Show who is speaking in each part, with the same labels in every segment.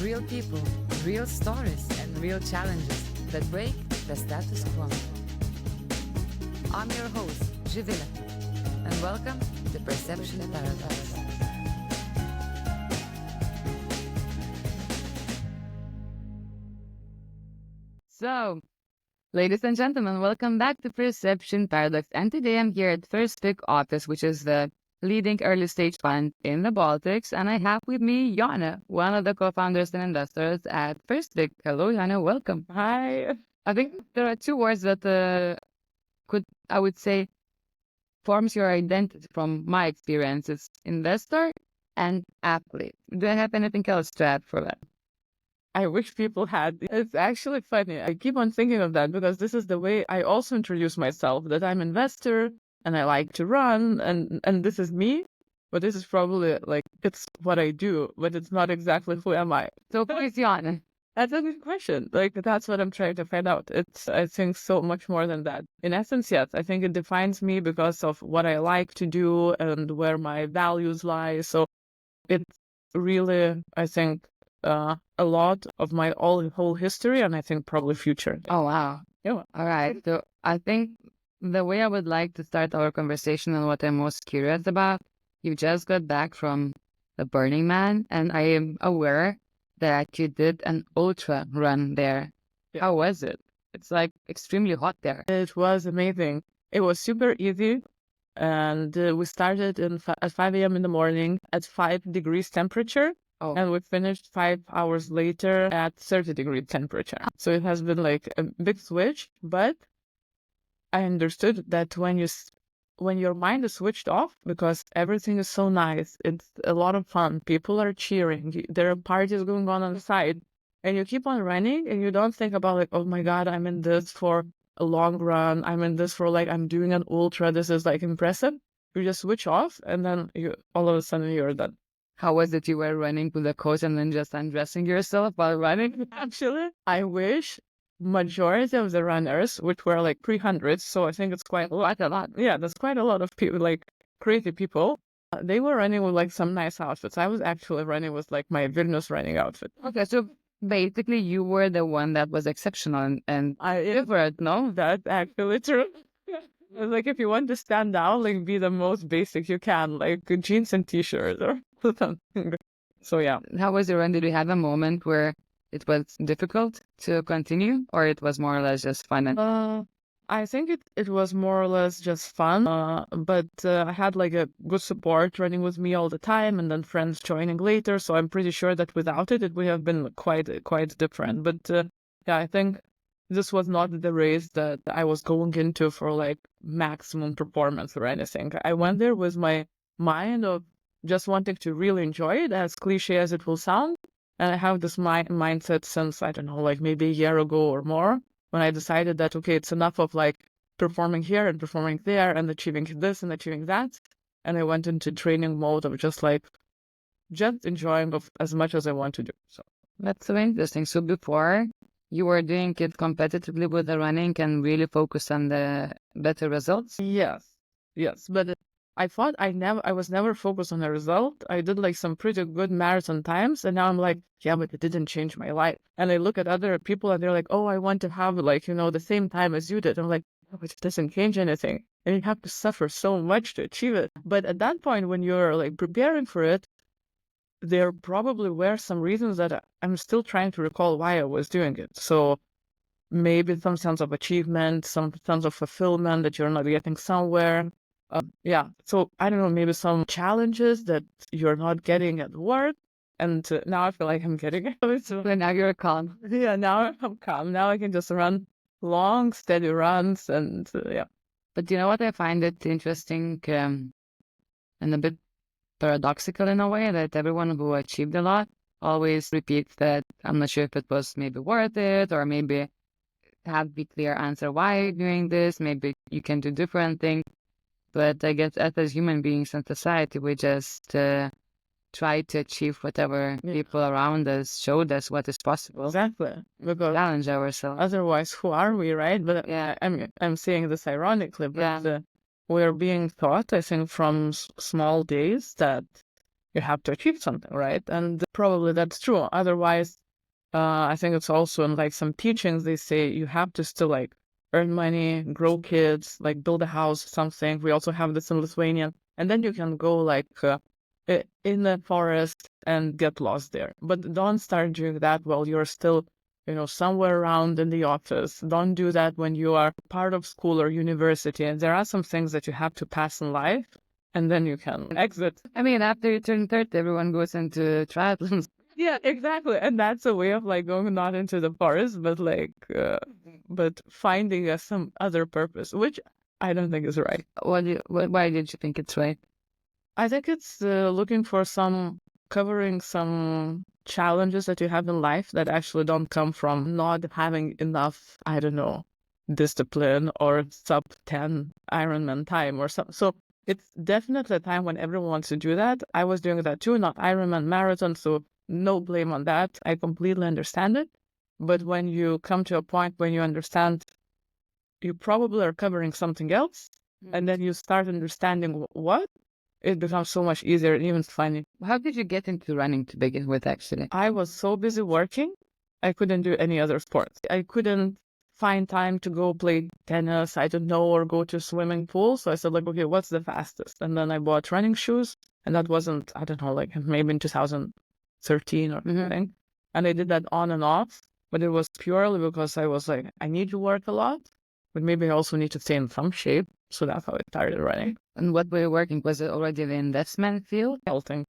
Speaker 1: Real people, real stories, and real challenges that break the status quo. I'm your host, Živile, and welcome to Perception Paradox. So, ladies and gentlemen, welcome back to Perception Paradox. And today I'm here at FIRSTPICK office, which is the leading early stage fund in the Baltics. And I have with me Jone, one of the co-founders and investors at FIRSTPICK. Hello, Jone, welcome.
Speaker 2: Hi.
Speaker 1: I think there are two words that I would say, forms your identity from my experience. It's investor and athlete. Do I have anything else to add for that?
Speaker 2: I wish people had. It's actually funny. I keep on thinking of that because this is the way I also introduce myself, that I'm an investor and I like to run and this is me. But this is probably like, it's what I do, but it's not exactly who am I.
Speaker 1: So who is Jone?
Speaker 2: That's a good question. Like, that's what I'm trying to find out. It's, I think, so much more than that. In essence, yes, I think it defines me because of what I like to do and where my values lie. So it's really, I think, a lot of my whole history and I think probably future.
Speaker 1: Oh, wow.
Speaker 2: Yeah.
Speaker 1: All right. So I think the way I would like to start our conversation and what I'm most curious about, you just got back from the Burning Man, and I am aware that you did an ultra run there.
Speaker 2: Yeah.
Speaker 1: How was it? It's like extremely hot there.
Speaker 2: It was amazing. It was super easy. And we started at 5 a.m. in the morning at 5 degrees temperature.
Speaker 1: Oh.
Speaker 2: And we finished 5 hours later at 30-degree temperature. So it has been like a big switch. But I understood that when your mind is switched off, because everything is so nice, it's a lot of fun, people are cheering, there are parties going on the side, and you keep on running and you don't think about like, oh my God, I'm in this for a long run, I'm in this for like, I'm doing an ultra, this is like impressive. You just switch off and then all of a sudden you're done.
Speaker 1: How was it you were running with a coach and then just undressing yourself while running?
Speaker 2: Actually, I wish majority of the runners, which were like 300, so I think it's quite a lot. Yeah, there's quite a lot of people, like crazy people. They were running with like some nice outfits. I was actually running with like my Vilnius running outfit.
Speaker 1: Okay, so basically you were the one that was exceptional and different, no?
Speaker 2: That's actually true. Like if you want to stand out, like be the most basic you can, like jeans and t-shirts or something. So yeah.
Speaker 1: How was your run? Did you have a moment where it was difficult to continue, or it was more or less just fun?
Speaker 2: I think it was more or less just fun, but I had like a good support running with me all the time, and then friends joining later. So I'm pretty sure that without it would have been quite different. But yeah, I think this was not the race that I was going into for like maximum performance or anything. I went there with my mind of just wanting to really enjoy it, as cliche as it will sound. And I have this mindset since, I don't know, like maybe a year ago or more, when I decided that, okay, it's enough of like performing here and performing there and achieving this and achieving that. And I went into training mode of just enjoying of as much as I want to do. So
Speaker 1: that's so interesting. So before you were doing it competitively with the running and really focused on the better results?
Speaker 2: Yes. But I thought I was never focused on the result. I did like some pretty good marathon times, and now I'm like, yeah, but it didn't change my life. And I look at other people and they're like, oh, I want to have like, the same time as you did. I'm like, no, but it doesn't change anything. And you have to suffer so much to achieve it. But at that point, when you're like preparing for it, there probably were some reasons that I'm still trying to recall why I was doing it. So maybe some sense of achievement, some sense of fulfillment that you're not getting somewhere. Yeah, so I don't know, maybe some challenges that you're not getting at work. And now I feel like I'm getting it.
Speaker 1: So now you're calm.
Speaker 2: Yeah, now I'm calm. Now I can just run long, steady runs and yeah.
Speaker 1: But you know what? I find it interesting and a bit paradoxical in a way that everyone who achieved a lot always repeats that I'm not sure if it was maybe worth it, or maybe have the clear answer why you're doing this. Maybe you can do different things. But I guess as human beings in society, we just try to achieve whatever people around us showed us what is possible.
Speaker 2: Exactly. Because
Speaker 1: challenge ourselves.
Speaker 2: Otherwise, who are we, right? But
Speaker 1: yeah,
Speaker 2: I'm saying this ironically, but we're being taught, I think, from small days that you have to achieve something, right? And probably that's true. Otherwise, I think it's also in like some teachings, they say you have to still like earn money, grow kids, like build a house, something. We also have this in Lithuania. And then you can go like in the forest and get lost there. But don't start doing that while you're still, somewhere around in the office. Don't do that when you are part of school or university. And there are some things that you have to pass in life, and then you can exit.
Speaker 1: I mean, after you turn 30, everyone goes into triathlons.
Speaker 2: Yeah, exactly. And that's a way of like going not into the forest, but like, but finding some other purpose, which I don't think is right.
Speaker 1: Why did you think it's right?
Speaker 2: I think it's looking for covering some challenges that you have in life that actually don't come from not having enough, I don't know, discipline or sub 10 Ironman time or something. So it's definitely a time when everyone wants to do that. I was doing that too, not Ironman marathon, so no blame on that. I completely understand it. But when you come to a point when you understand you probably are covering something else, and then you start understanding what, it becomes so much easier and even funny.
Speaker 1: How did you get into running to begin with, actually?
Speaker 2: I was so busy working, I couldn't do any other sports. I couldn't find time to go play tennis, I don't know, or go to a swimming pool. So I said, like, okay, what's the fastest? And then I bought running shoes, and that wasn't, I don't know, like maybe in 2013 or something. And I did that on and off, but it was purely because I was like, I need to work a lot, but maybe I also need to stay in some shape. So that's how I started running.
Speaker 1: And what were you working? Was it already the investment field?
Speaker 2: Consulting.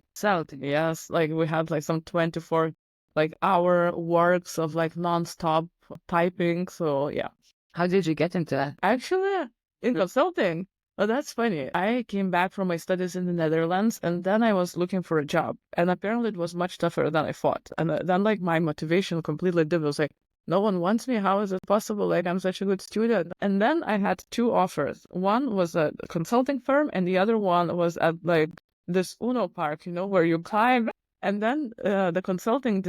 Speaker 2: Yes. Like we had like some 24 like hour works of like nonstop typing. So yeah.
Speaker 1: How did you get into that?
Speaker 2: Actually, in consulting. Oh, that's funny. I came back from my studies in the Netherlands, and then I was looking for a job. And apparently it was much tougher than I thought. And then like my motivation completely dipped. I was like, no one wants me. How is it possible? Like, I'm such a good student. And then I had two offers. One was a consulting firm, and the other one was at like this Uno park, where you climb. And then the consulting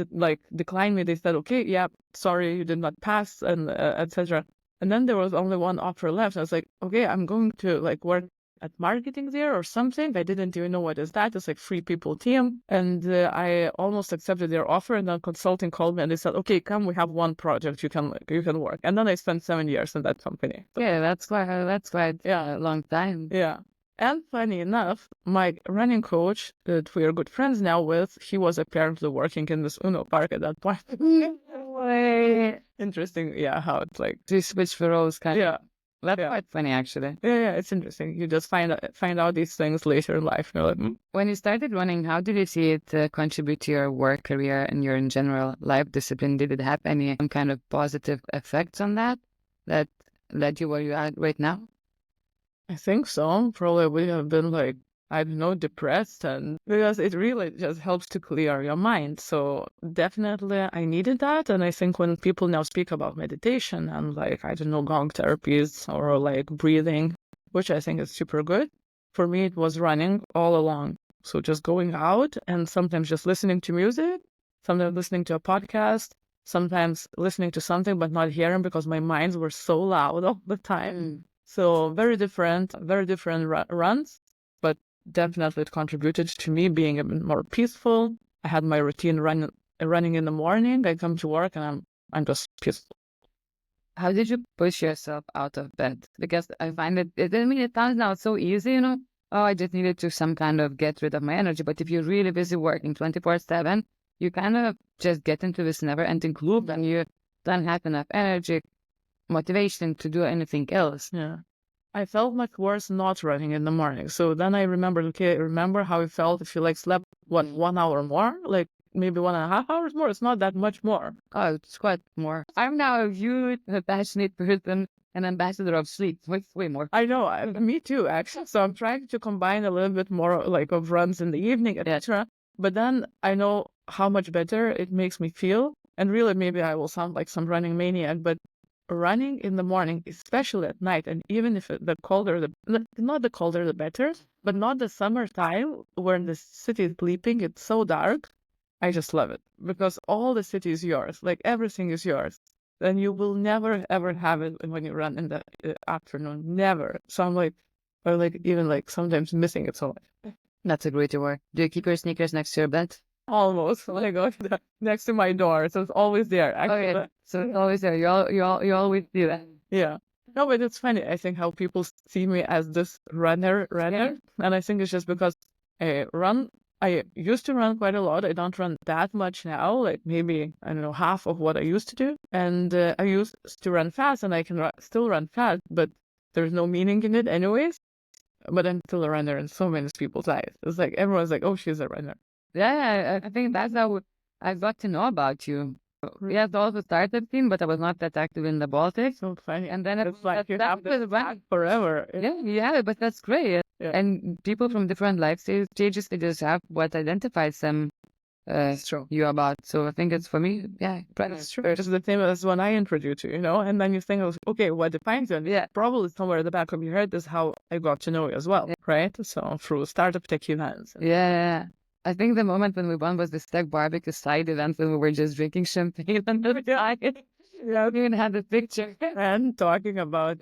Speaker 2: declined me. They said, okay, yeah, sorry, you did not pass, and etc. And then there was only one offer left. I was like, okay, I'm going to like work at marketing there or something. I didn't even know what is that. It's like 3 people team. And I almost accepted their offer. And then consulting called me and they said, okay, come, we have one project you can work. And then I spent 7 years in that company.
Speaker 1: So, yeah, that's quite a long time.
Speaker 2: Yeah. And funny enough, my running coach that we are good friends now with, he was apparently working in this Uno park at that point. Interesting. Yeah, how it's like
Speaker 1: you switch the roles kind
Speaker 2: of.
Speaker 1: That's quite funny, actually.
Speaker 2: Yeah, it's interesting. You just find out these things later in life. You're like,
Speaker 1: When you started running, how did you see it contribute to your work career and your in general life discipline? Did it have any kind of positive effects on that led you where you are right now?
Speaker 2: I think so. Probably we have been like, I don't know, depressed, and because it really just helps to clear your mind. So definitely I needed that. And I think when people now speak about meditation and like, I don't know, gong therapies or like breathing, which I think is super good, for me, it was running all along. So just going out and sometimes just listening to music, sometimes listening to a podcast, sometimes listening to something, but not hearing because my minds were so loud all the time. So very different runs, but definitely it contributed to me being a bit more peaceful. I had my routine running in the morning. I come to work and I'm just peaceful.
Speaker 1: How did you push yourself out of bed? Because I find it sounds now so easy, oh, I just needed to some kind of get rid of my energy. But if you're really busy working 24/7, you kind of just get into this never-ending loop and you don't have enough energy, motivation to do anything else.
Speaker 2: Yeah. I felt much worse not running in the morning. So then I remembered, remember how it felt if you like slept 1 hour more, like maybe 1.5 hours more. It's not that much more.
Speaker 1: Oh, it's quite more. I'm now a huge passionate person, an ambassador of sleep. Way more.
Speaker 2: I know, me too, actually. So I'm trying to combine a little bit more like of runs in the evening, etc. But then I know how much better it makes me feel. And really, maybe I will sound like some running maniac, but running in the morning, especially at night, and even if the colder, not the colder the better, but not the summertime when the city is sleeping, it's so dark. I just love it because all the city is yours, like everything is yours. Then you will never ever have it when you run in the afternoon, never. So I'm like, or like even like sometimes missing it so much.
Speaker 1: That's a great word. Do you keep your sneakers next to your bed?
Speaker 2: Almost. When I go next to my door, so it's always there. Actually,
Speaker 1: Okay, so it's always there. You always do that.
Speaker 2: yeah. No, but it's funny. I think how people see me as this runner, and I think it's just because I run. I used to run quite a lot. I don't run that much now, like maybe, I don't know, half of what I used to do. And I used to run fast, and I can still run fast, but there's no meaning in it anyways. But I'm still a runner in so many people's eyes. It's like everyone's like, oh, she's a runner.
Speaker 1: Yeah, I think that's how I got to know about you. We had also started team, but I was not that active in the Baltic.
Speaker 2: So funny.
Speaker 1: And then
Speaker 2: It's like you have
Speaker 1: was
Speaker 2: this tag forever.
Speaker 1: yeah, but that's great.
Speaker 2: Yeah.
Speaker 1: And people from different life stages, they just have what identifies them
Speaker 2: It's true.
Speaker 1: you about. So I think it's for me, yeah,
Speaker 2: It's true. It's the same as when I introduced you, and then you think, okay, what defines you?
Speaker 1: Yeah.
Speaker 2: Probably somewhere at the back of your head is how I got to know you as well, right? So through startup tech events.
Speaker 1: Yeah. I think the moment when we won was this tech barbecue side event when we were just drinking champagne and the side. Yeah, we even had the picture.
Speaker 2: And talking about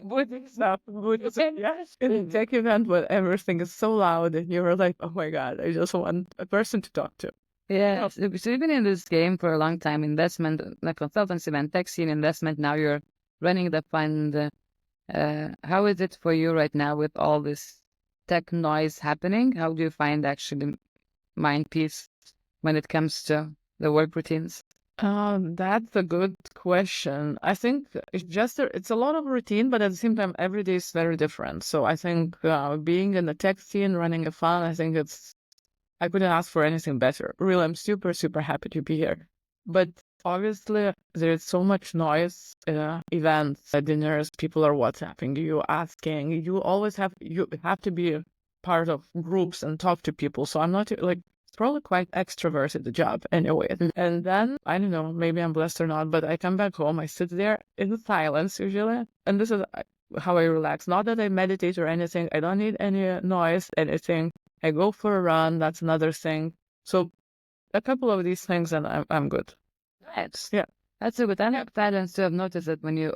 Speaker 2: stuff. Yes. In the tech event where everything is so loud and you're like, oh my God, I just want a person to talk to.
Speaker 1: Yeah. So you've been in this game for a long time, investment, like consultancy and tech scene investment. Now you're running the fund. How is it for you right now with all this tech noise happening? How do you find actually mind peace when it comes to the work routines?
Speaker 2: That's a good question. I think it's a lot of routine, but at the same time, every day is very different. So I think being in the tech scene, running a fund, I think I couldn't ask for anything better. Really, I'm super, super happy to be here. But obviously, there's so much noise, events, dinners, people are WhatsApping you, asking. You have to be a part of groups and talk to people. So I'm not like, it's probably quite extroverted, the job anyway. And then, I don't know, maybe I'm blessed or not, but I come back home, I sit there in silence usually. And this is how I relax. Not that I meditate or anything. I don't need any noise, anything. I go for a run. That's another thing. So a couple of these things and I'm good.
Speaker 1: Nice.
Speaker 2: Yeah.
Speaker 1: That's a good balance to have noticed that when you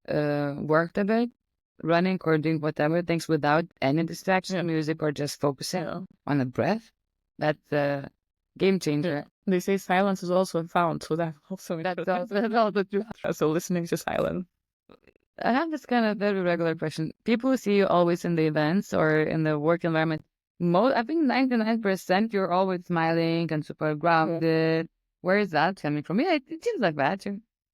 Speaker 1: worked a bit, running or doing whatever things without any distraction, music, or just focusing on the breath, that's a game changer.
Speaker 2: They say silence is also a sound, so that's also true. So listening to silence.
Speaker 1: I have this kind of very regular question. People see you always in the events or in the work environment. I think 99% you're always smiling and super grounded. Where is that coming from? Yeah, it seems like that.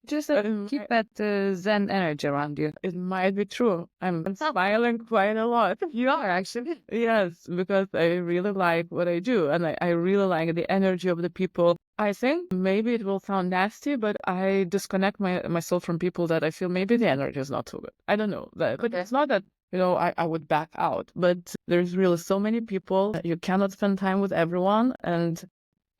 Speaker 1: Just keep that zen energy around you.
Speaker 2: It might be true. I'm smiling quite a lot.
Speaker 1: You are, actually.
Speaker 2: Yes, because I really like what I do. And I really like the energy of the people. I think maybe it will sound nasty, but I disconnect myself from people that I feel maybe the energy is not so good. I don't know. But it's not that, I would back out. But there's really so many people. You cannot spend time with everyone. And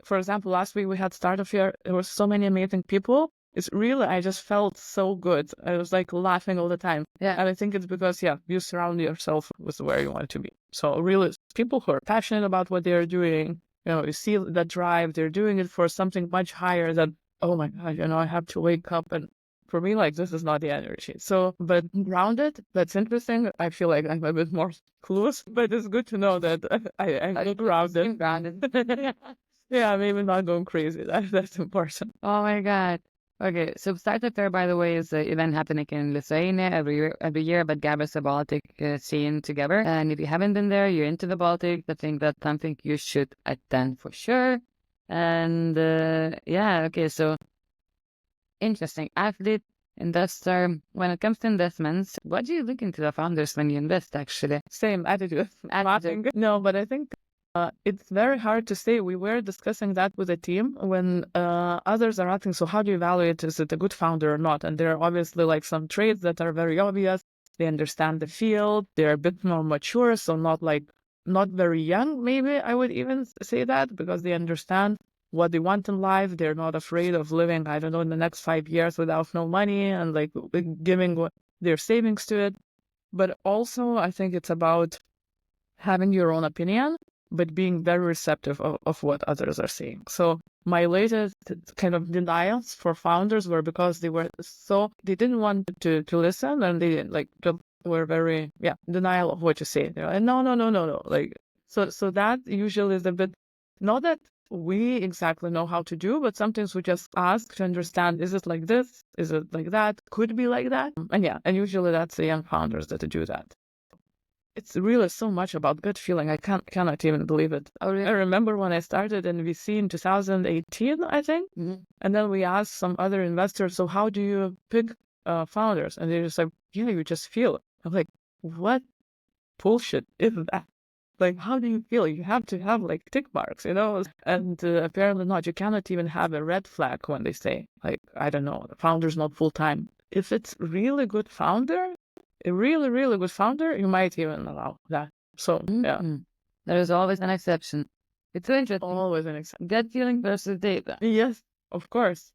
Speaker 2: for example, last week we had Startup Fair. There were so many amazing people. It's really, I just felt so good. I was like laughing all the time.
Speaker 1: Yeah.
Speaker 2: And I think it's because, you surround yourself with where you want to be. So really, people who are passionate about what they're doing, you see that drive, they're doing it for something much higher than, oh my God, I have to wake up. And for me, like, this is not the energy. So, but grounded, that's interesting. I feel like I'm a bit more close, but it's good to know that I'm grounded. Yeah, maybe not going crazy. That's important.
Speaker 1: Oh my God. Okay, so Startup Fair, by the way, is an event happening in Lithuania every year, but gathers the Baltic scene together. And if you haven't been there, you're into the Baltic, I think that's something you should attend for sure. And okay, so interesting. Athlete, investor. When it comes to investments, what do you look into the founders when you invest, actually?
Speaker 2: Same attitude. No, but I think it's very hard to say. We were discussing that with the team when others are asking, so how do you evaluate, is it a good founder or not? And there are obviously like some traits that are very obvious. They understand the field. They're a bit more mature, so not very young, maybe I would even say that, because they understand what they want in life. They're not afraid of living, I don't know, in the next 5 years without no money and like giving their savings to it. But also, I think it's about having your own opinion, but being very receptive of what others are saying. So my latest kind of denials for founders were because they didn't want to listen, and they were very, denial of what you say. They're like, no. Like, So that usually is a bit, not that we exactly know how to do, but sometimes we just ask to understand, is it like this? Is it like that? Could be like that? And usually that's the young founders that do that. It's really so much about gut feeling. I cannot even believe it.
Speaker 1: Oh, really?
Speaker 2: I remember when I started in VC in 2018, I think, and then we asked some other investors, so how do you pick founders? And they're just like, yeah, you just feel it. I'm like, what bullshit is that? Like, how do you feel? You have to have like tick marks, And apparently not. You cannot even have a red flag when they say, like, I don't know, the founder's not full time. If it's really good founder, a really, really good founder, you might even allow that. So, yeah.
Speaker 1: There is always an exception. It's so interesting.
Speaker 2: Always an exception.
Speaker 1: Gut feeling versus data.
Speaker 2: Yes, of course.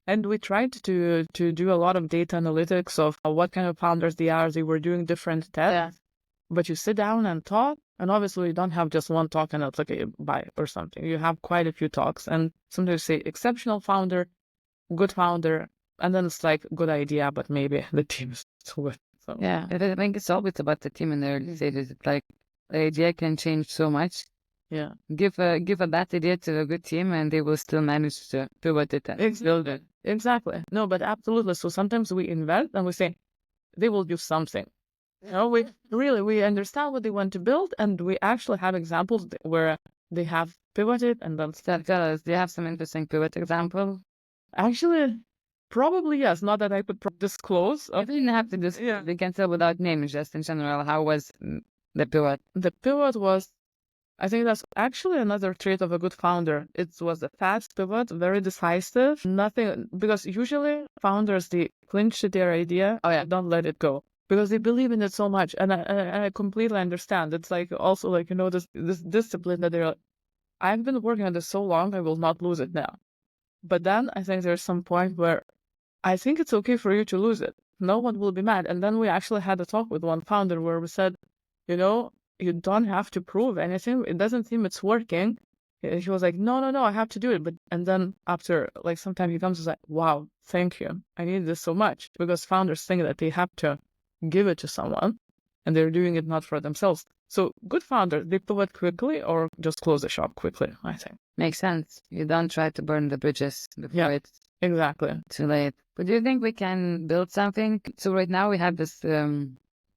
Speaker 2: And we tried to do a lot of data analytics of what kind of founders they are. They were doing different tests.
Speaker 1: Yeah.
Speaker 2: But you sit down and talk, and obviously you don't have just one talk and it's like a bye or something. You have quite a few talks, and sometimes say exceptional founder, good founder, and then it's like good idea, but maybe the team is so good. So
Speaker 1: yeah, I think it's always about the team in the early stages. It's like the idea can change so much.
Speaker 2: Yeah,
Speaker 1: give a bad idea to a good team, and they will still manage to pivot it and build it.
Speaker 2: Exactly. No, but absolutely. So sometimes we invest and we say they will do something. We understand what they want to build, and we actually have examples where they have pivoted and then
Speaker 1: tell us. Do you have some interesting pivot example?
Speaker 2: Actually, probably yes. Not that I could disclose.
Speaker 1: You didn't have to disclose. Yeah. They can tell without names, just in general. How was the pivot?
Speaker 2: The pivot was, I think that's actually another trait of a good founder. It was a fast pivot, very decisive. Nothing, because usually founders, they clinch to their idea. Oh yeah, don't let it go. Because they believe in it so much, and I completely understand. It's like also like this discipline that they're like, I've been working on this so long, I will not lose it now. But then I think there's some point where I think it's okay for you to lose it. No one will be mad. And then we actually had a talk with one founder where we said, you don't have to prove anything. It doesn't seem it's working. He was like, no, I have to do it. And then after like some time he comes and like, wow, thank you. I need this so much, because founders think that they have to give it to someone and they're doing it not for themselves. So good founders, they pivot quickly or just close the shop quickly, I think.
Speaker 1: Makes sense. You don't try to burn the bridges before it's
Speaker 2: exactly
Speaker 1: too late. But do you think we can build something? So right now we have this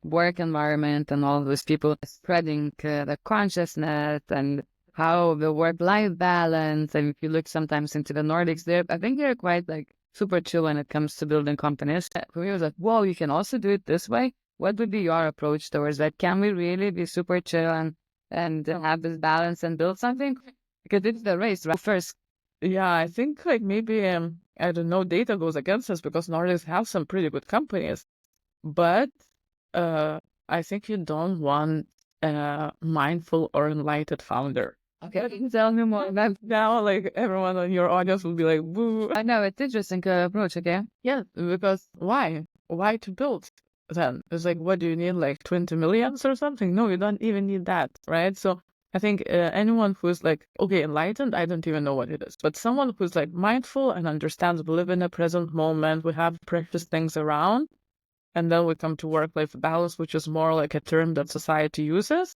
Speaker 1: work environment and all those people spreading the consciousness and how the work-life balance. And if you look sometimes into the Nordics, I think they're quite like super chill when it comes to building companies. For me, it was like, whoa, you can also do it this way. What would be your approach towards that? Can we really be super chill and have this balance and build something? Because it's the race, right? First.
Speaker 2: Yeah, I think like maybe, I don't know, data goes against us because Nordics have some pretty good companies. But I think you don't want a mindful or enlightened founder.
Speaker 1: Okay, tell me more.
Speaker 2: Now, like everyone on your audience will be like, "Boo!"
Speaker 1: I know it's interesting approach. Okay.
Speaker 2: Yeah, because why? Why to build? Then it's like, what do you need? Like 20 millions or something? No, you don't even need that, right? So I think anyone who's like, okay, enlightened, I don't even know what it is, but someone who's like mindful and understands we live in a present moment, we have precious things around, and then we come to work-life balance, which is more like a term that society uses.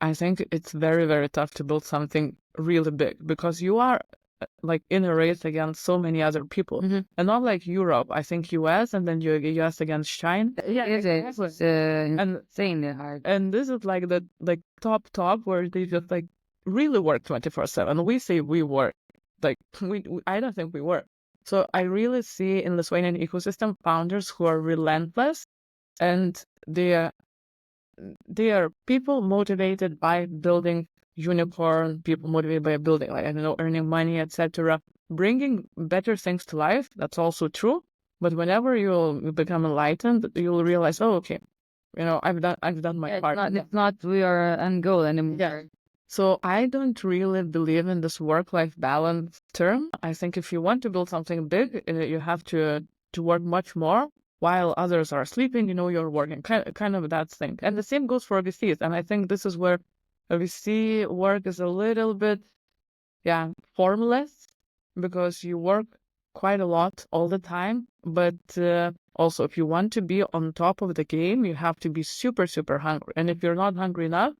Speaker 2: I think it's very, very tough to build something really big because you are like in a race against so many other people, and not like Europe. I think US and then US against China.
Speaker 1: Yeah, exactly. It's insanely hard.
Speaker 2: And this is like the top where they just like really work 24/7. We say we work, like we I don't think we work. So I really see in the Lithuanian ecosystem founders who are relentless, and they are people motivated by building unicorn, people motivated by building, like, I don't know, earning money, etc. Bringing better things to life, that's also true. But whenever you become enlightened, you'll realize, oh, okay, I've done my part.
Speaker 1: It's not we are end goal anymore.
Speaker 2: Yeah. So I don't really believe in this work-life balance term. I think if you want to build something big, you have to work much more while others are sleeping. You're working, kind of that thing. And the same goes for VCs. And I think this is where VC work is a little bit, formless, because you work quite a lot all the time. But also, if you want to be on top of the game, you have to be super, super hungry. And if you're not hungry enough,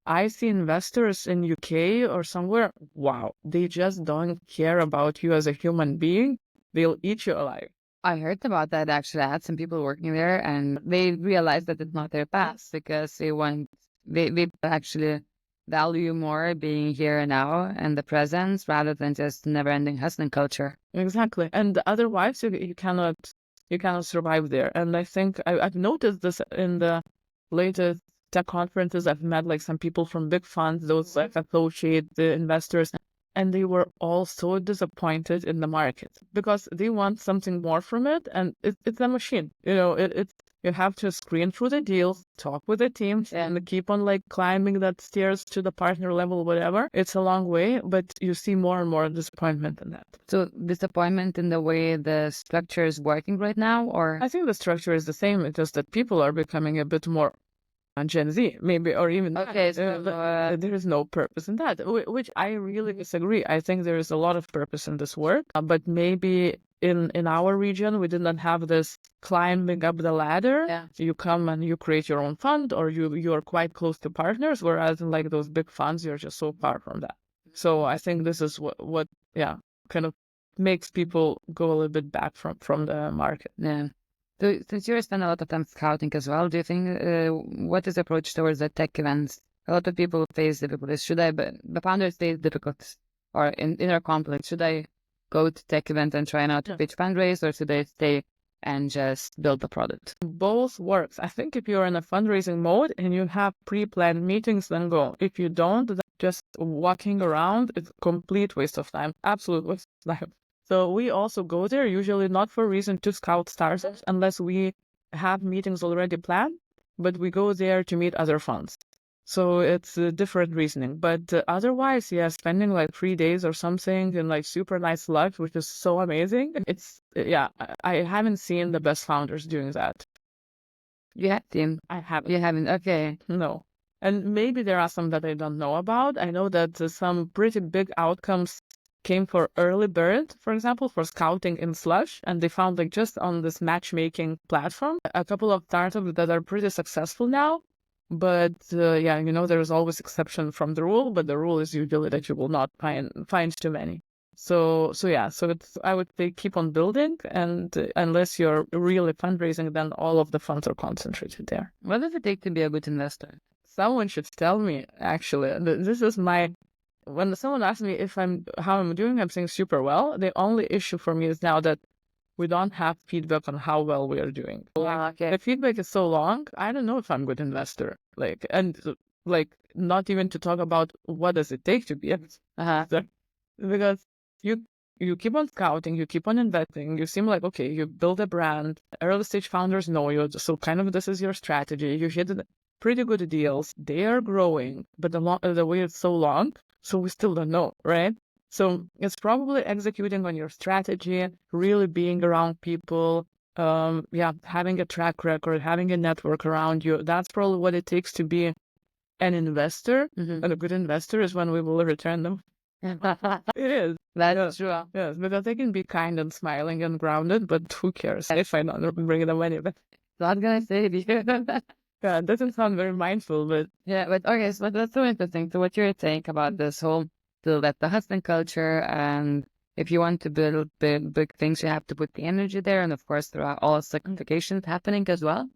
Speaker 2: I see investors in UK or somewhere, wow, they just don't care about you as a human being. They'll eat you alive.
Speaker 1: I heard about that actually. I had some people working there and they realized that it's not their path because they actually value more being here and now and the presence rather than just never ending hustling culture.
Speaker 2: Exactly. And otherwise you cannot survive there. And I think I've noticed this in the latest tech conferences. I've met like some people from big funds, those like associate the investors, and they were all so disappointed in the market because they want something more from it, and it's a machine. It's you have to screen through the deals, talk with the teams, and keep on like climbing that stairs to the partner level, whatever. It's a long way, but you see more and more disappointment in that.
Speaker 1: So disappointment in the way the structure is working right now, or
Speaker 2: I think the structure is the same. It's just that people are becoming a bit more Gen Z, maybe, or even
Speaker 1: okay,
Speaker 2: there is no purpose in that, which I really disagree. I think there is a lot of purpose in this work, but maybe in our region we didn't have this climbing up the ladder.
Speaker 1: Yeah.
Speaker 2: You come and you create your own fund, or you are quite close to partners, whereas in like those big funds you're just so far from that. So I think this is what kind of makes people go a little bit back from the market.
Speaker 1: Yeah. So since you spend a lot of time scouting as well, do you think what is the approach towards the tech events? A lot of people face difficulties. The founders face difficulties or inner conflict. Should I go to tech event and try not to pitch fundraise, or should I stay and just build the product?
Speaker 2: Both works. I think if you're in a fundraising mode and you have pre-planned meetings, then go. If you don't, then just walking around, it's a complete waste of time. Absolute waste of time. So we also go there, usually not for a reason to scout startups, unless we have meetings already planned, but we go there to meet other funds. So it's a different reasoning. But otherwise, yeah, spending like 3 days or something in like super nice luck, which is so amazing. I haven't seen the best founders doing that.
Speaker 1: You have seen?
Speaker 2: I haven't.
Speaker 1: You haven't? Okay.
Speaker 2: No. And maybe there are some that I don't know about. I know that some pretty big outcomes came for early bird, for example, for scouting in Slush, and they found like just on this matchmaking platform a couple of startups that are pretty successful now. But there's always exception from the rule, but the rule is usually that you will not find too many. So it's, I would say, keep on building, and unless you're really fundraising, then all of the funds are concentrated there.
Speaker 1: What does it take to be a good investor?
Speaker 2: Someone should tell me, actually. This is when someone asks me how I'm doing, I'm saying super well. The only issue for me is now that we don't have feedback on how well we are doing.
Speaker 1: Okay.
Speaker 2: The feedback is so long, I don't know if I'm a good investor. Not even to talk about what does it take to be a good investor. Because you keep on scouting, you keep on investing, you seem like, okay, you build a brand, early stage founders know you, so kind of this is your strategy. You hit pretty good deals, they are growing, but the way it's so long, so we still don't know, right? So it's probably executing on your strategy, really being around people, having a track record, having a network around you. That's probably what it takes to be an investor.
Speaker 1: Mm-hmm.
Speaker 2: And a good investor is when we will return them. It is.
Speaker 1: That's true.
Speaker 2: Yes, because they can be kind and smiling and grounded, but who cares if I don't bring them anyway?
Speaker 1: Not gonna save you.
Speaker 2: Yeah, it doesn't sound very mindful, but
Speaker 1: yeah, but okay, so that's so interesting. So what you're saying about this whole the hustling culture, and if you want to build big things, you have to put the energy there, and of course there are all sacrifications happening as well.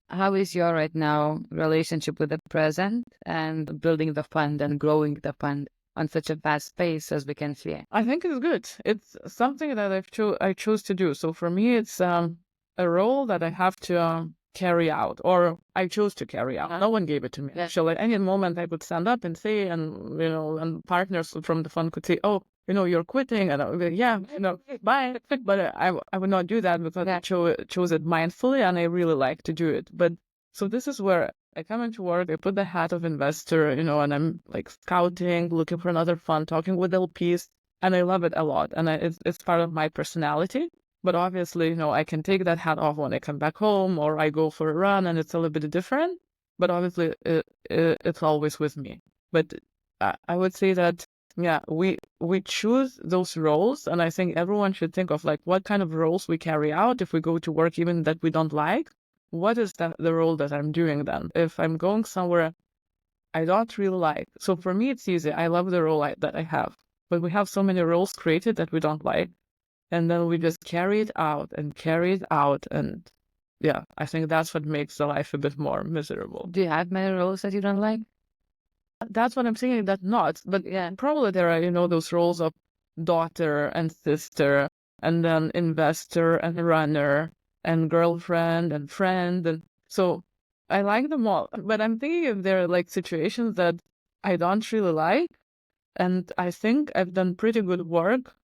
Speaker 1: How is your right now relationship with the present and building the fund and growing the fund on such a fast pace as we can see?
Speaker 2: I think it's good. It's something that I chose to do. So for me, it's a role that I have to carry out, or I chose to carry out. No one gave it to me.
Speaker 1: Yeah.
Speaker 2: So at any moment I could stand up and say, and partners from the fund could say, oh, you're quitting, and I would be, yeah, bye. But I would not do that because I chose it mindfully, and I really like to do it. But so this is where I come into work, I put the hat of investor, and I'm like scouting, looking for another fund, talking with LPs, and I love it a lot. And it's part of my personality. But obviously, I can take that hat off when I come back home, or I go for a run, and it's a little bit different. But obviously, it's always with me. But I would say that, we choose those roles, and I think everyone should think of like what kind of roles we carry out if we go to work, even that we don't like. What is the role that I'm doing then? If I'm going somewhere I don't really like. So for me, it's easy. I love the role that I have. But we have so many roles created that we don't like. And then we just carry it out and carry it out. And yeah, I think that's what makes the life a bit more miserable.
Speaker 1: Do you have many roles that you don't like?
Speaker 2: That's what I'm thinking, that not. But yeah, probably there are, those roles of daughter and sister, and then investor and runner, and girlfriend and friend. And so I like them all. But I'm thinking if there are like situations that I don't really like, and I think I've done pretty good work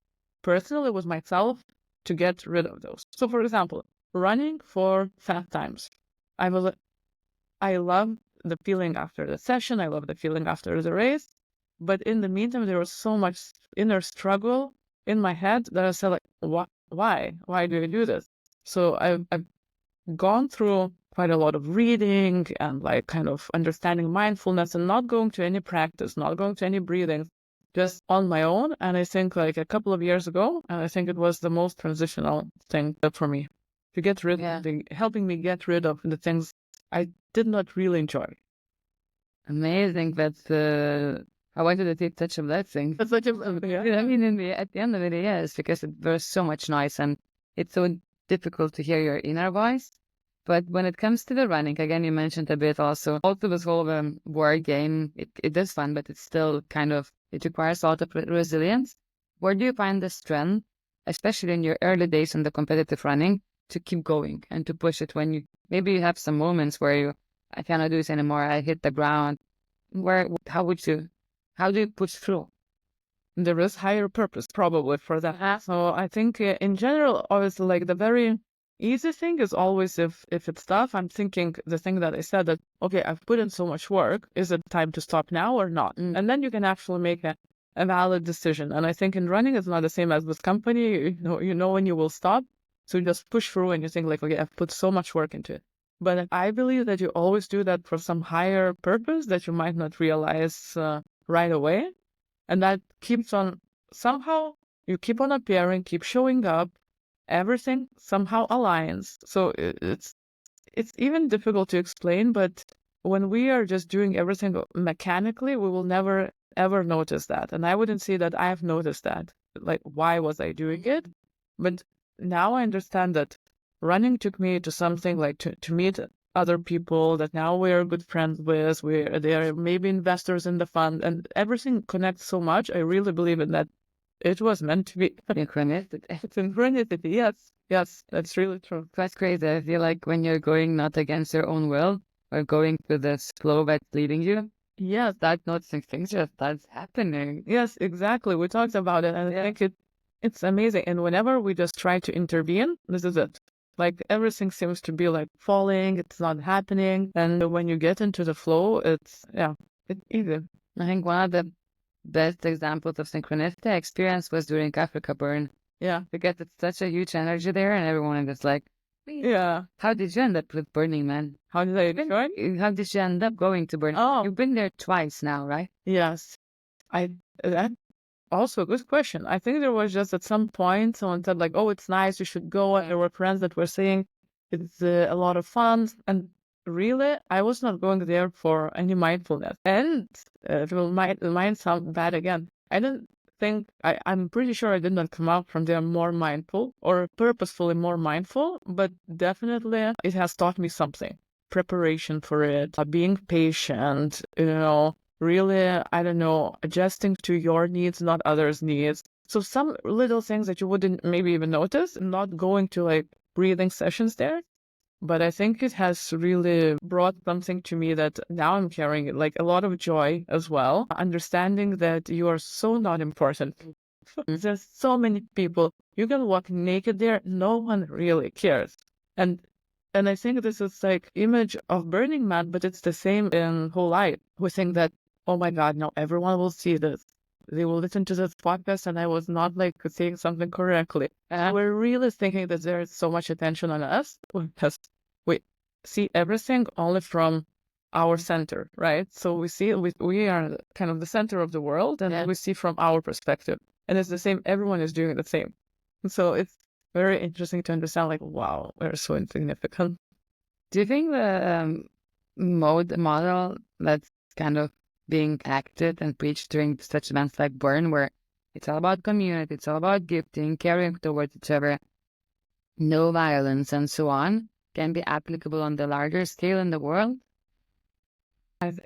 Speaker 2: personally with myself to get rid of those. So for example, running for fat times. I love the feeling after the session. I love the feeling after the race. But in the meantime, there was so much inner struggle in my head that I said, like, why? Why do you do this? So I've gone through quite a lot of reading and like kind of understanding mindfulness, and not going to any practice, not going to any breathing, just on my own. And I think like a couple of years ago, and I think it was the most transitional thing for me to get rid of helping me get rid of the things I did not really enjoy.
Speaker 1: Amazing. I wanted to take touch of that thing.
Speaker 2: That's such a
Speaker 1: I mean, at the end of it, yes, because there's so much noise and it's so difficult to hear your inner voice. But when it comes to the running, again, you mentioned a bit also this whole word game, it is fun, but it's still it requires a lot of resilience. Where do you find the strength, especially in your early days in the competitive running, to keep going and to push it when maybe you have some moments where I cannot do this anymore, I hit the ground. How do you push through?
Speaker 2: There is higher purpose probably for that. So I think in general, obviously, like the very easy thing is always if it's tough, I'm thinking the thing that I said that, okay, I've put in so much work, is it time to stop now or not? And then you can actually make a valid decision. And I think in running, it's not the same as with company. You know when you will stop. So you just push through and you think like, okay, I've put so much work into it. But I believe that you always do that for some higher purpose that you might not realize right away. And that keeps on, somehow you keep on appearing, keep showing up, everything somehow aligns. So it's even difficult to explain, but when we are just doing everything mechanically, we will never ever notice that. And I wouldn't say that I've noticed that. Like, why was I doing it? But now I understand that running took me to something like to meet other people that now we're good friends with. They're maybe investors in the fund, and everything connects so much. I really believe in that. It was meant to be.
Speaker 1: Synchronicity.
Speaker 2: Synchronicity, yes, that's really true.
Speaker 1: That's crazy. I feel like when you're going not against your own will, or going to the flow that's leading you,
Speaker 2: yes,
Speaker 1: that noticing things just starts happening.
Speaker 2: Yes, exactly. We talked about it, and I think it's amazing. And whenever we just try to intervene, this is it. Like everything seems to be like falling, it's not happening. And when you get into the flow, it's easy.
Speaker 1: I think one of the best examples of synchronicity I experienced was during Africa Burn.
Speaker 2: Yeah.
Speaker 1: Because it's such a huge energy there, and everyone is like,
Speaker 2: yeah.
Speaker 1: How did you end up with Burning Man?
Speaker 2: How did I join?
Speaker 1: How did you end up going to Burning?
Speaker 2: Oh.
Speaker 1: You've been there twice now, right?
Speaker 2: Yes. That also a good question. I think there was just at some point someone said like, oh, it's nice, you should go. And there were friends that were saying it's a lot of fun. And really, I was not going there for any mindfulness. And it might sound bad again. I didn't think, I'm pretty sure I did not come out from there more mindful or purposefully more mindful, but definitely it has taught me something. Preparation for it, being patient, really, I don't know, adjusting to your needs, not others' needs. So some little things that you wouldn't maybe even notice, not going to like breathing sessions there. But I think it has really brought something to me that now I'm carrying, like a lot of joy as well. Understanding that you are so not important. There's so many people. You can walk naked there. No one really cares. And I think this is like image of Burning Man, but it's the same in whole life. We think that, oh my God, now everyone will see this. They will listen to this podcast and I was not like saying something correctly. We're really thinking that there is so much attention on us because we see everything only from our center, right? So we are kind of the center of the world and we see from our perspective. And it's the same, everyone is doing the same. And so it's very interesting to understand like, wow, we're so insignificant.
Speaker 1: Do you think the model that's kind of being acted and preached during such events like Burn, where it's all about community, it's all about gifting, caring towards each other, no violence, and so on, can be applicable on the larger scale in the world?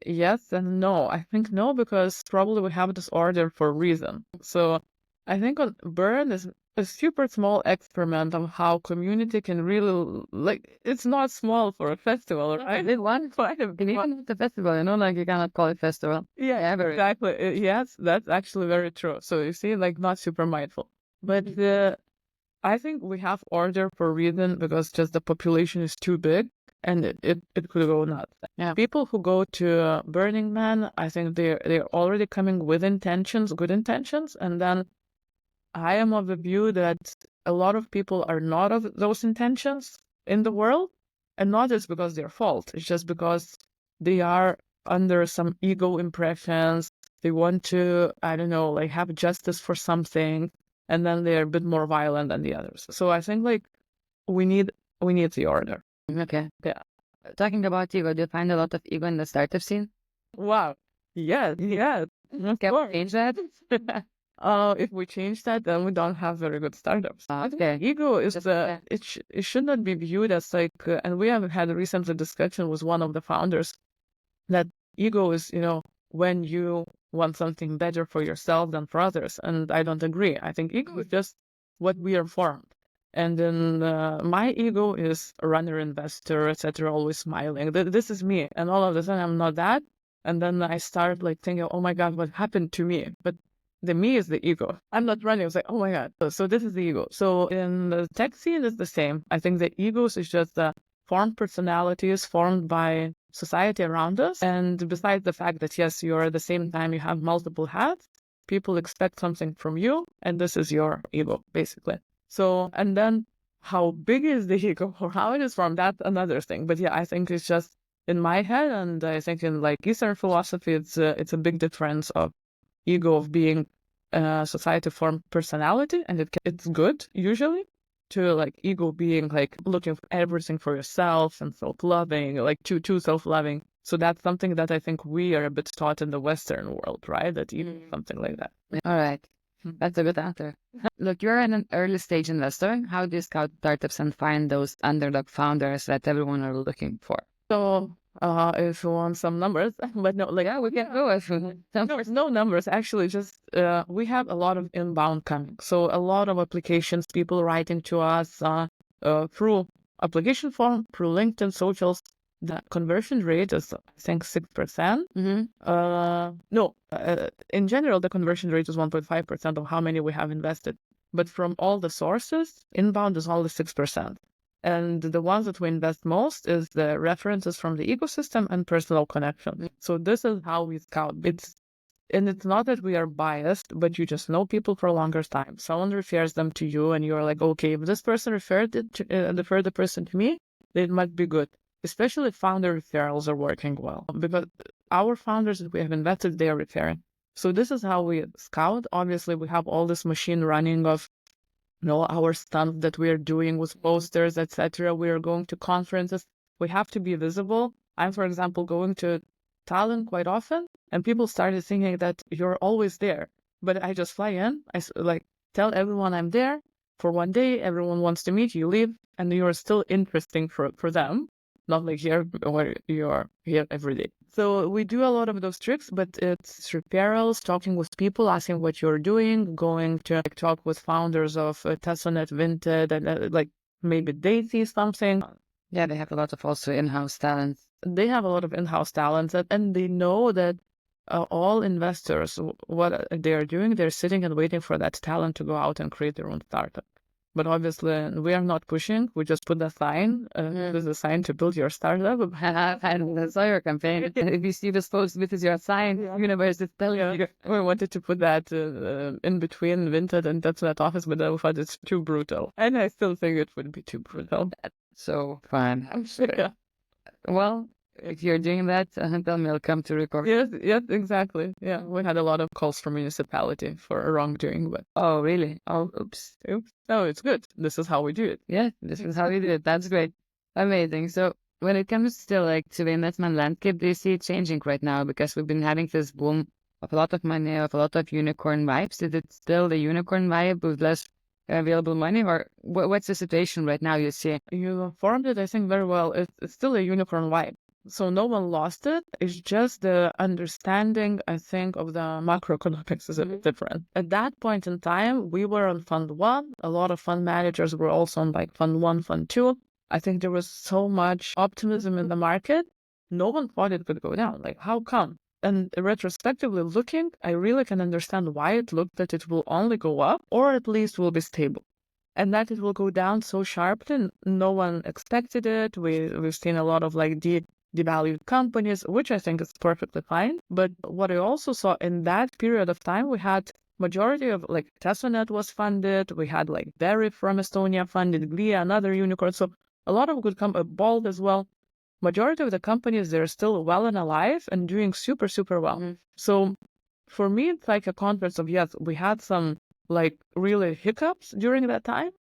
Speaker 2: Yes and no. I think no, because probably we have this order for a reason. So I think on Burn is a super small experiment of how community can really, like, it's not small for a festival, right?
Speaker 1: Big one?
Speaker 2: Quite a big one.
Speaker 1: Even at the festival, like you cannot call it festival.
Speaker 2: Yeah,
Speaker 1: Very.
Speaker 2: exactly. Yes, that's actually very true. So you see, like, not super mindful. But I think we have order for a reason, because just the population is too big and it could go nuts.
Speaker 1: Yeah.
Speaker 2: People who go to Burning Man, I think they're already coming with intentions, good intentions, and then I am of the view that a lot of people are not of those intentions in the world, and not just because they're fault. It's just because they are under some ego impressions. They want to, I don't know, like have justice for something, and then they're a bit more violent than the others. So I think like we need the order.
Speaker 1: Okay.
Speaker 2: Yeah.
Speaker 1: Talking about ego, do you find a lot of ego in the startup scene?
Speaker 2: Wow. Yes. Yes. Of
Speaker 1: Can we
Speaker 2: course.
Speaker 1: change that?
Speaker 2: If we change that, then we don't have very good startups. I think
Speaker 1: Okay.
Speaker 2: ego is
Speaker 1: Just-
Speaker 2: it should not be viewed as like, and we have had a recent discussion with one of the founders that ego is, when you want something better for yourself than for others, and I don't agree. I think ego is just what we are formed. And then my ego is a runner, investor, etc., always smiling. This is me, and all of a sudden I'm not that. And then I start like thinking, oh my God, what happened to me? But the me is the ego. I'm not running. I was like, oh my God. So this is the ego. So in the tech scene, it's the same. I think the egos is just the formed personalities formed by society around us. And besides the fact that, yes, you're at the same time, you have multiple hats, people expect something from you. And this is your ego, basically. So, and then how big is the ego or how it is formed, that's another thing. But yeah, I think it's just in my head. And I think in like Eastern philosophy, it's a big difference of ego of being society formed personality, and it's good usually, to like ego being like looking for everything for yourself and self-loving, like too self-loving. So that's something that I think we are a bit taught in the Western world, right? That ego is something like that.
Speaker 1: All right. That's a good answer. Look, you're an early stage investor. How do you scout startups and find those underdog founders that everyone are looking for?
Speaker 2: So if you want some numbers, but no, like,
Speaker 1: Yeah, we can go with numbers.
Speaker 2: No numbers, actually, just we have a lot of inbound coming. So a lot of applications, people writing to us through application form, through LinkedIn, socials. The conversion rate is, I think, 6%. No, in general, the conversion rate is 1.5% of how many we have invested. But from all the sources, inbound is only 6%. And the ones that we invest most is the references from the ecosystem and personal connection. So this is how we scout. It's not that we are biased, but you just know people for a longer time. Someone refers them to you, and you're like, okay, if this person referred the person to me, it might be good. Especially founder referrals are working well, because our founders that we have invested, they are referring. So this is how we scout. Obviously, we have all this machine running of our stuff that we are doing with posters, etc. We are going to conferences. We have to be visible. I'm, for example, going to Tallinn quite often, and people started thinking that you're always there. But I just fly in. I tell everyone I'm there for one day. Everyone wants to meet you. Leave, and you're still interesting for them. Not like here where you are here every day. So we do a lot of those tricks, but it's referrals, talking with people, asking what you're doing, going to talk with founders of Tesonet, Vinted, and maybe they see something.
Speaker 1: Yeah, they have a lot of also in-house talents.
Speaker 2: They have a lot of in-house talents, and they know that all investors, what they are doing, they're sitting and waiting for that talent to go out and create their own startup. But obviously, we are not pushing. We just put a sign. There's a sign to build your startup.
Speaker 1: And that's all your campaign. If you see this post, this is your sign. Universe is telling you.
Speaker 2: We wanted to put that in between Vinted and Tesonet office, but then we thought it's too brutal. And I still think it would be too brutal.
Speaker 1: So fun.
Speaker 2: I'm sure. Yeah.
Speaker 1: Well, if you're doing that, tell me, I'll come to record.
Speaker 2: Yes, exactly. Yeah, we had a lot of calls from municipality for wrongdoing, but
Speaker 1: Oh, really? Oh, oops.
Speaker 2: no, it's good. This is how we do it.
Speaker 1: Yeah, this is how we do it. That's great. Amazing. So when it comes to like to the investment landscape, do you see it changing right now? Because we've been having this boom of a lot of money, of a lot of unicorn vibes. Is it still the unicorn vibe with less available money, or what's the situation right now you see?
Speaker 2: You formed it, I think, very well. It's still a unicorn vibe. So no one lost it. It's just the understanding, I think, of the macroeconomics is a bit different. At that point in time, we were on fund one. A lot of fund managers were also on like fund one, fund two. I think there was so much optimism in the market. No one thought it could go down. Like, how come? And retrospectively looking, I really can understand why it looked that it will only go up, or at least will be stable. And that it will go down so sharply, no one expected it. We've seen a lot of like devalued companies, which I think is perfectly fine. But what I also saw in that period of time, we had majority of like TeslaNet was funded. We had like Berry from Estonia funded, Glia, another unicorn. So a lot of good Bolt as well. Majority of the companies, they're still well and alive and doing super, super well. So for me, it's like a conference of, yes, we had some like really hiccups during that time.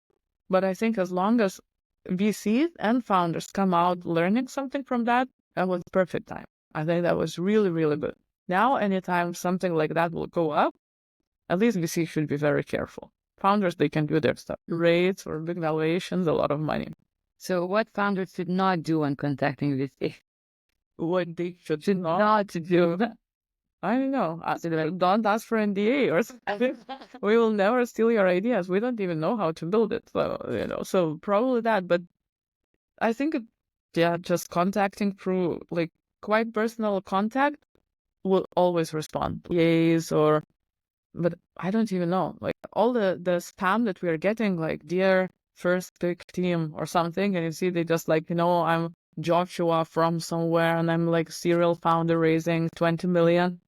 Speaker 2: But I think as long as VCs and founders come out learning something from that, that was perfect time. I think that was really, really good. Now, anytime something like that will go up, at least VC should be very careful. Founders, they can do their stuff. Rates or big valuations, a lot of money.
Speaker 1: So what founders should not do when contacting VC?
Speaker 2: What they should not do. I don't know. Don't ask for NDA or something. We will never steal your ideas. We don't even know how to build it. So, so probably that. But I think, just contacting through like quite personal contact will always respond. Yes, but I don't even know. Like all the spam that we are getting, like, dear FIRSTPICK team or something, and you see they just like, I'm Joshua from somewhere and I'm like serial founder raising 20 million.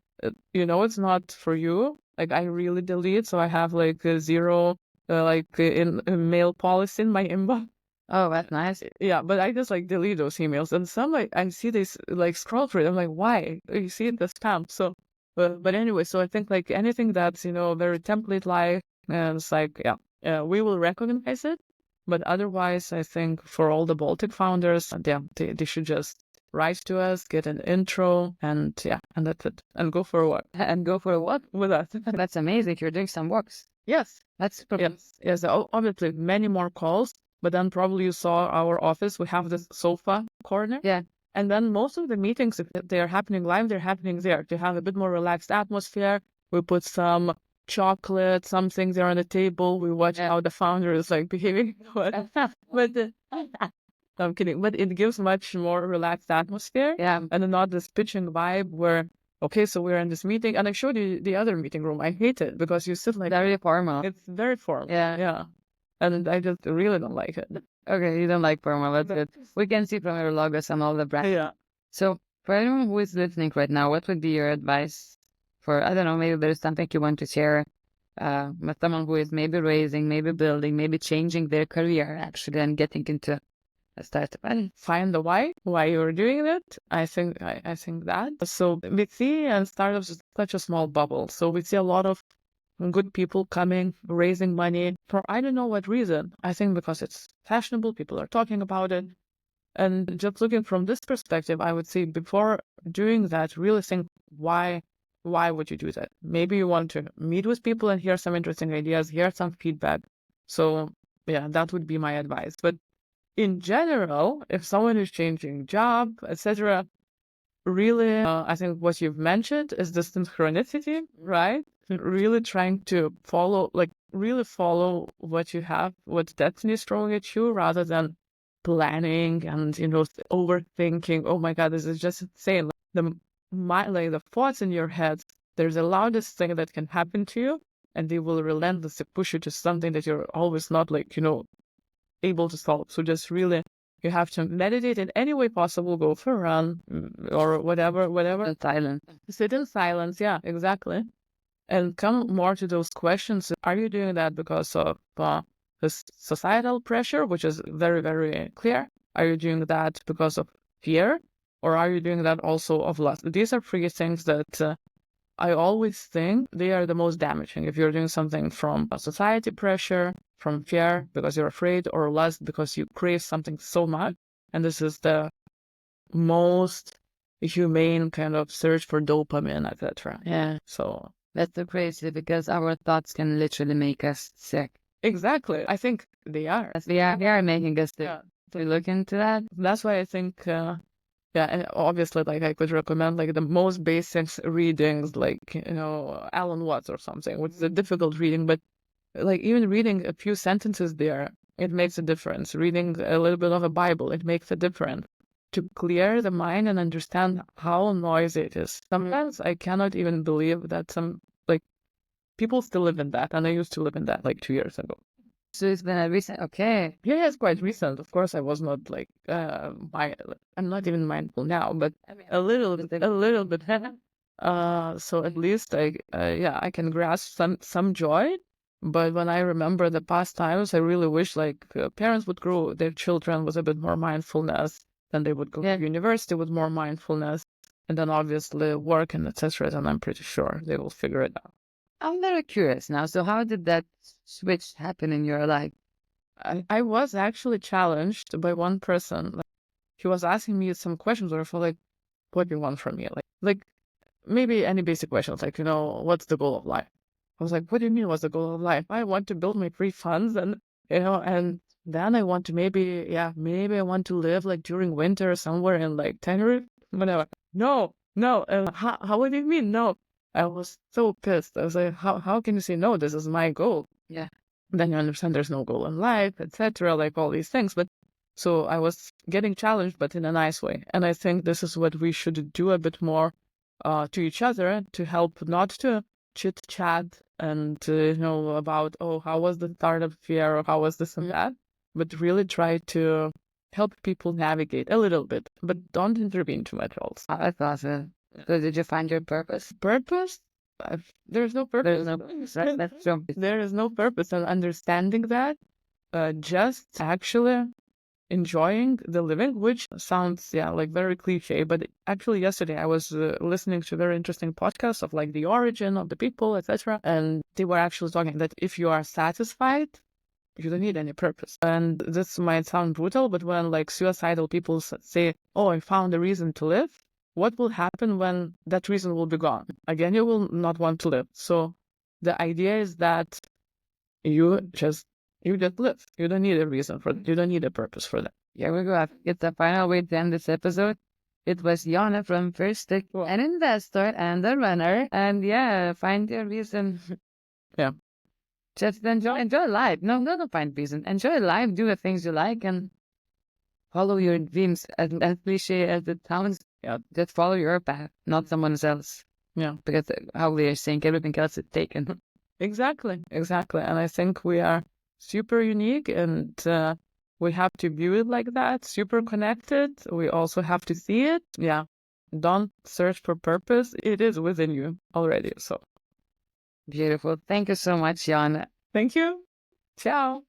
Speaker 2: It's not for you. Like I really delete, so I have like a zero in mail policy in my inbox.
Speaker 1: Oh, that's nice.
Speaker 2: Yeah, but I just like delete those emails, and some like I see this like scroll through it. I'm like, why? You see the spam. So, but anyway, so I think like anything that's very template-like, and it's like we will recognize it. But otherwise, I think for all the Baltic founders, they should just write to us, get an intro, and that's it. And go for a walk.
Speaker 1: And go for a walk
Speaker 2: with us.
Speaker 1: That's amazing. You're doing some walks.
Speaker 2: Yes.
Speaker 1: That's perfect.
Speaker 2: Yes. Obviously, many more calls. But then probably you saw our office. We have this sofa corner.
Speaker 1: Yeah.
Speaker 2: And then most of the meetings, if they're happening live, they're happening there to have a bit more relaxed atmosphere. We put some chocolate, some things there on the table. We watch how the founder is like behaving. But I'm kidding. But it gives much more relaxed atmosphere.
Speaker 1: Yeah.
Speaker 2: And not this pitching vibe where, okay, so we're in this meeting. And I showed you the other meeting room. I hate it because you sit like...
Speaker 1: Very formal.
Speaker 2: It's very formal.
Speaker 1: Yeah.
Speaker 2: And I just really don't like it.
Speaker 1: Okay, you don't like formal. That's good. We can see from your logos and all the brands.
Speaker 2: Yeah.
Speaker 1: So for anyone who is listening right now, what would be your advice for, I don't know, maybe there's something you want to share with someone who is maybe raising, maybe building, maybe changing their career actually and getting into a startup?
Speaker 2: Find the why you're doing it. I think that. So we see and startups is such a small bubble. So we see a lot of good people coming, raising money for I don't know what reason. I think because it's fashionable, people are talking about it. And just looking from this perspective, I would say before doing that, really think why would you do that? Maybe you want to meet with people and hear some interesting ideas, hear some feedback. So that would be my advice. But in general, if someone is changing job, etc., really, I think what you've mentioned is the synchronicity, right? Really trying to follow what you have, what destiny is throwing at you, rather than planning and overthinking. Oh my God, this is just insane. The thoughts in your head, there's the loudest thing that can happen to you, and they will relentlessly push you to something that you're always not able to solve. So just really, you have to meditate in any way possible. Go for a run or whatever.
Speaker 1: In silence.
Speaker 2: Sit in silence. Yeah, exactly. And come more to those questions. Are you doing that because of the societal pressure, which is very, very clear? Are you doing that because of fear? Or are you doing that also of lust? These are three things that I always think they are the most damaging. If you're doing something from society pressure, from fear because you're afraid, or lust because you crave something so much. And this is the most humane kind of search for dopamine, etc.
Speaker 1: Yeah.
Speaker 2: So
Speaker 1: That's so crazy because our thoughts can literally make us sick.
Speaker 2: exactly, I think they are.
Speaker 1: Yes, they are making us sick.
Speaker 2: Yeah.
Speaker 1: To look into that.
Speaker 2: That's why I think, yeah, and obviously, like, I could recommend like the most basic readings, like, Alan Watts or something, which is a difficult reading, but like even reading a few sentences there, it makes a difference. Reading a little bit of a Bible, it makes a difference. To clear the mind and understand how noisy it is. Sometimes I cannot even believe that some like people still live in that, and I used to live in that like 2 years ago.
Speaker 1: So it's been a recent. Okay.
Speaker 2: Yeah, it's quite recent. Of course, I was not like I'm not even mindful now, but
Speaker 1: I mean,
Speaker 2: a little bit. So at least I can grasp some joy. But when I remember the past times, I really wish like parents would grow their children with a bit more mindfulness, then they would go to university with more mindfulness, and then obviously work and etc. And I'm pretty sure they will figure it out.
Speaker 1: I'm very curious now. So how did that switch happen in your life?
Speaker 2: I was actually challenged by one person. Like, he was asking me some questions, or for like, what do you want from me? Like maybe any basic questions, like, what's the goal of life? I was like, what do you mean, what's the goal of life? I want to build my free funds, and and then I want to maybe I want to live like during winter somewhere in like Tenerife, whatever. No, how what do you mean? No. I was so pissed. I was like, how can you say no? This is my goal.
Speaker 1: Yeah.
Speaker 2: Then you understand there's no goal in life, etc., like all these things. But so I was getting challenged, but in a nice way. And I think this is what we should do a bit more to each other, to help not to chit chat and about, oh, how was the startup year, or how was this and that, but really try to help people navigate a little bit, but don't intervene too much also.
Speaker 1: That's awesome. So did you find your purpose?
Speaker 2: Purpose? There's no purpose.
Speaker 1: There's no purpose. That's true.
Speaker 2: There is no purpose, and understanding that, just actually enjoying the living, which sounds like very cliche, but actually yesterday I was listening to a very interesting podcast of like the origin of the people, etc., and they were actually talking that if you are satisfied, you don't need any purpose. And this might sound brutal, but when like suicidal people say, oh, I found a reason to live, what will happen when that reason will be gone? Again, you will not want to live. So the idea is that you just live. You don't need a reason for that. You don't need a purpose for that.
Speaker 1: Here we go. It's the final way to end this episode. It was Jone from FIRSTPICK, an investor and a runner. And find your reason.
Speaker 2: Yeah.
Speaker 1: Just enjoy life. No, don't find reason. Enjoy life. Do the things you like and follow your dreams. As cliche as it sounds, just follow your path, not someone else.
Speaker 2: Yeah.
Speaker 1: Because how they are saying everything else is taken.
Speaker 2: Exactly. And I think we are super unique, and we have to view it like that, super connected. We also have to see it. Yeah. Don't search for purpose. It is within you already. So
Speaker 1: beautiful. Thank you so much, Jone.
Speaker 2: thank you. Ciao.